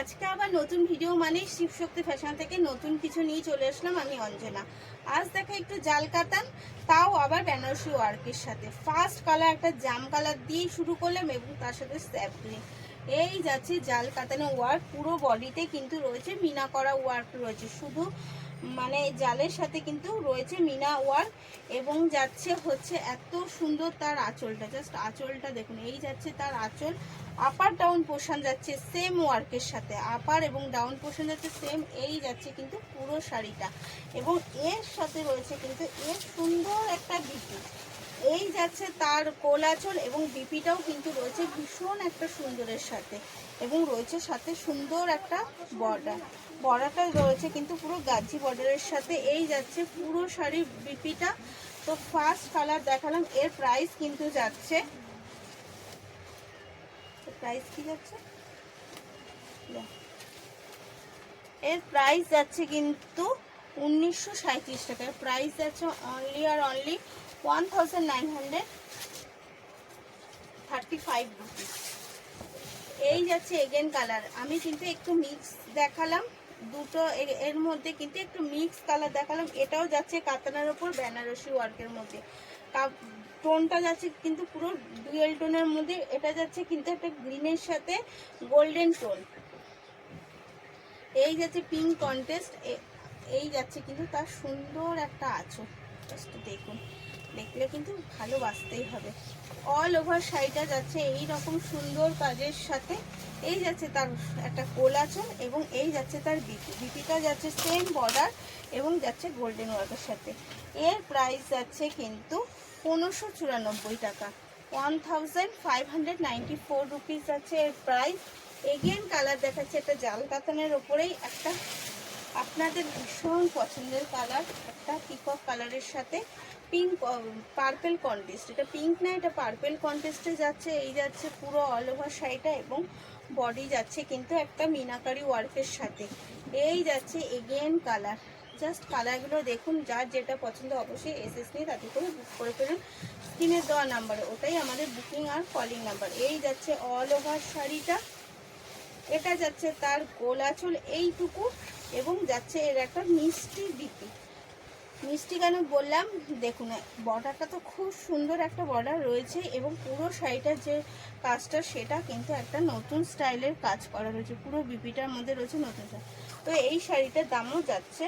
আজকে আবার নতুন ভিডিও মানে শিবশক্তি ফ্যাশন থেকে নতুন কিছু নিয়ে চলে আসলাম। আমি অঞ্জনা। আজ দেখা একটু জাল কাতান, তাও আবার বেনারসি ওয়ার্কের সাথে। ফার্স্ট কালার একটা জাম কালার দিয়ে শুরু করলাম এবং তার সাথে স্যাপ গ্রিন। এই যাচ্ছে জাল কাতানের ওয়ার্ক, পুরো বডিতে কিন্তু রয়েছে মিনা করা ওয়ার্ক রয়েছে, শুধু মানে জালের সাথে কিন্তু রয়েছে মিনা ওয়ার্ক এবং যাচ্ছে হচ্ছে এত সুন্দর তার আঁচলটা। জাস্ট আঁচলটা দেখুন, এই যাচ্ছে তার আঁচল। আপার ডাউন পোর্শন যাচ্ছে সেম ওয়ার্কের সাথে, আপার এবং ডাউন পোর্শন যাচ্ছে সেম। এই যাচ্ছে কিন্তু পুরো শাড়িটা এবং এর সাথে রয়েছে কিন্তু এর সুন্দর একটা বিপি। এই যাচ্ছে তার কোল আঁচল এবং বিপিটাও কিন্তু রয়েছে ভীষণ একটা সুন্দরের সাথে এবং রয়েছে সাথে সুন্দর একটা বর্ডারটা রয়েছে কিন্তু পুরো গাজি বর্ডারের সাথে। এই যাচ্ছে পুরো শাড়ির বিপিটা। তো ফার্স্ট কালার দেখালাম, এর প্রাইস কিন্তু যাচ্ছে, প্রাইস কি যাচ্ছে, এর প্রাইস যাচ্ছে কিন্তু 1937 টাকা। প্রাইস যাচ্ছে অনলি আর অনলি 1935 রুপিস। এই যাচ্ছে এগেন কালার, আমি কিন্তু একটু মিক্স দেখালাম দুটো, এর মধ্যে কিন্তু একটু মিক্স কালার দেখালাম। এটাও যাচ্ছে কাতানের ওপর বেনারসি ওয়ার্কের মধ্যে, টোনটা যাচ্ছে কিন্তু পুরো ডুয়েল টোনের মধ্যে। এটা যাচ্ছে কিন্তু একটা গ্রিনের সাথে গোল্ডেন টোন। এই যাচ্ছে পিঙ্ক কন্ট্রাস্ট, এই যাচ্ছে কিন্তু তার সুন্দর একটা আঁচল। জাস্ট দেখুন, দেখলে কিন্তু ভালোবাসতেই হবে। অল ওভার শাড়িটা যাচ্ছে এই রকম সুন্দর কাজের সাথে। এই যাচ্ছে তার একটা কোল আঁচল এবং এই যাচ্ছে তার বিপিটা যাচ্ছে সেম বর্ডার এবং যাচ্ছে গোল্ডেন ওয়ার্কের সাথে। এর প্রাইস যাচ্ছে কিন্তু 1594 টাকা, 1594 রুপিস যাচ্ছে এর প্রাইস। এগেন কালার দেখাচ্ছে, এটা জাল কাতানের ওপরেই একটা আপনাদের ভীষণ পছন্দের কালার, একটা পিকক কালারের সাথে পিঙ্ক পার্পেল কন্টেস্ট। এটা পিঙ্ক না, এটা পার্পেল কন্টেস্টে যাচ্ছে। এই যাচ্ছে পুরো অল ওভার শাড়িটা এবং বডি যাচ্ছে কিন্তু একটা মিনাকারি ওয়ার্কের সাথে। এই যাচ্ছে এগেন কালার, জাস্ট কালারগুলো দেখুন। যার যেটা পছন্দ অবশ্যই এসএস নিয়ে তাতে করে বুক করে ফেলুন স্ক্রিনে দেওয়া নাম্বারে, ওটাই আমাদের বুকিং আর কলিং নাম্বার। এই যাচ্ছে অল ওভার শাড়িটা, এটা যাচ্ছে তার গোল আঁচল এইটুকু এবং যাচ্ছে এর একটা মিষ্টি বিপি। মিষ্টি কেন বললাম, দেখুন বর্ডারটা তো খুব সুন্দর একটা বর্ডার রয়েছে এবং পুরো শাড়িটার যে কাজটা সেটা কিন্তু একটা নতুন স্টাইলের কাজ করা রয়েছে, পুরো বিপিটার মধ্যে রয়েছে নতুন। তো এই শাড়িটার দামও যাচ্ছে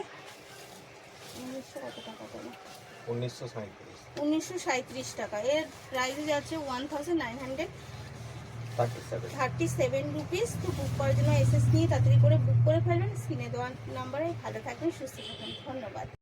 1937 টাকা। এর প্রাইস যাচ্ছে 1937 রুপিস। তো বুক করার জন্য এসএস নিয়ে তাড়াতাড়ি করে বুক করে ফেলবেন স্ক্রিনে দেওয়া নাম্বারে। ভালো থাকবেন, সুস্থ থাকবেন, ধন্যবাদ।